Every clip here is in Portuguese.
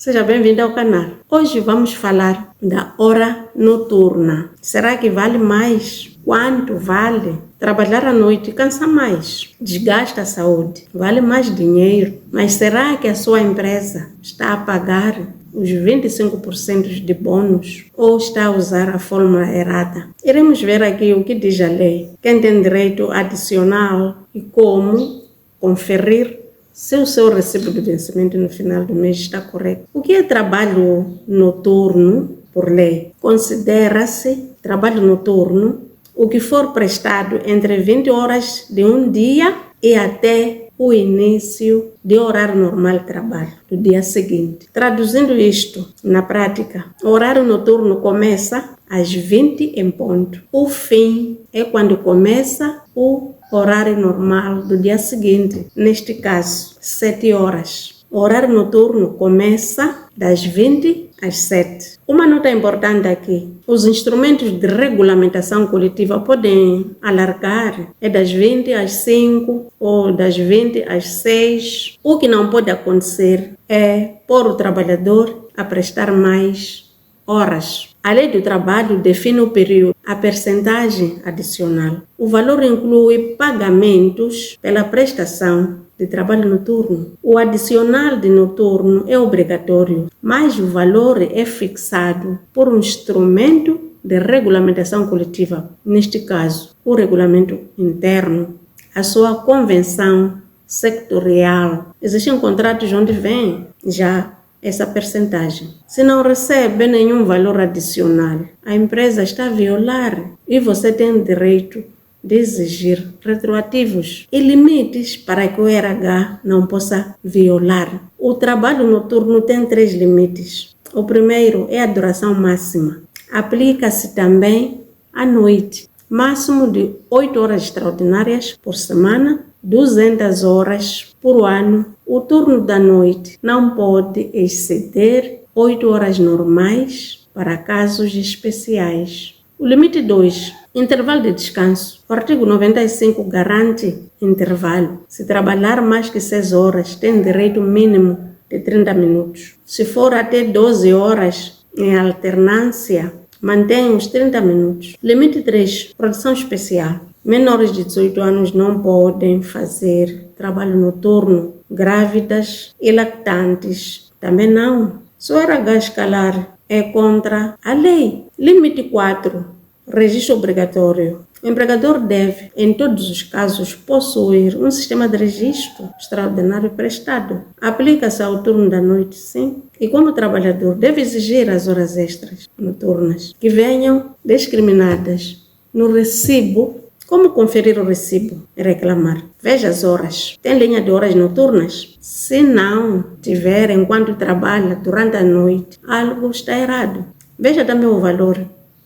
Seja bem-vindo ao canal. Hoje vamos falar da hora noturna. Será que vale mais? Quanto vale? Trabalhar à noite cansa mais, desgasta a saúde, vale mais dinheiro. Mas será que a sua empresa está a pagar os 25% de bônus ou está a usar a fórmula errada? Iremos ver aqui o que diz a lei, quem tem direito adicional e como conferir se o seu recibo de vencimento no final do mês está correto. O que é trabalho noturno, por lei? Considera-se trabalho noturno o que for prestado entre 20 horas de um dia e até o início de horário normal de trabalho do dia seguinte. Traduzindo isto na prática, o horário noturno começa às 20 em ponto. O fim é quando começa o horário normal do dia seguinte, neste caso, 7 horas. O horário noturno começa das 20 às 7. Uma nota importante aqui, os instrumentos de regulamentação coletiva podem alargar, é das 20 às 5 ou das 20 às 6. O que não pode acontecer é pôr o trabalhador a prestar mais horas. A lei do trabalho define o período, a percentagem adicional. O valor inclui pagamentos pela prestação de trabalho noturno. O adicional de noturno é obrigatório, mas o valor é fixado por um instrumento de regulamentação coletiva, neste caso, o regulamento interno, a sua convenção sectorial. Existem contratos onde vem já essa percentagem. Se não recebe nenhum valor adicional, a empresa está a violar e você tem direito de exigir retroativos e limites para que o RH não possa violar. O trabalho noturno tem 3 limites. O primeiro é a duração máxima. Aplica-se também à noite. Máximo de 8 horas extraordinárias por semana, 200 horas por ano. O turno da noite não pode exceder 8 horas normais para casos especiais. O limite 2, intervalo de descanso. O artigo 95 garante intervalo. Se trabalhar mais que 6 horas, tem direito mínimo de 30 minutos. Se for até 12 horas em alternância, mantém os 30 minutos. Limite 3, produção especial. Menores de 18 anos não podem fazer trabalho noturno. Grávidas e lactantes também não. Se o RH escalar é contra a lei. Limite 4, registro obrigatório. O empregador deve, em todos os casos, possuir um sistema de registro extraordinário prestado. Aplica-se ao turno da noite, sim. E como trabalhador, deve exigir as horas extras noturnas que venham discriminadas no recibo. Como conferir o recibo e reclamar? Veja as horas. Tem linha de horas noturnas? Se não tiver enquanto trabalha durante a noite, algo está errado. Veja também o valor.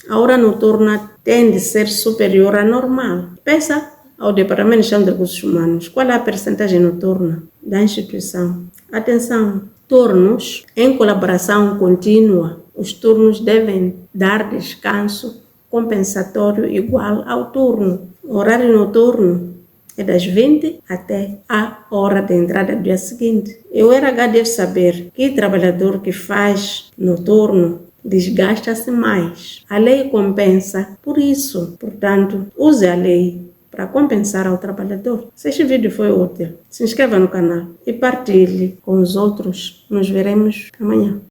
A hora noturna tem de ser superior à normal. Peça ao Departamento de Gestão de Recursos Humanos qual é a percentagem noturna da instituição. Atenção, turnos em colaboração contínua. Os turnos devem dar descanso compensatório igual ao turno. O horário noturno é das 20 até a hora de entrada do dia seguinte. E o RH deve saber que trabalhador que faz noturno desgasta-se mais. A lei compensa por isso. Portanto, use a lei para compensar ao trabalhador. Se este vídeo foi útil, se inscreva no canal e partilhe com os outros. Nos veremos amanhã.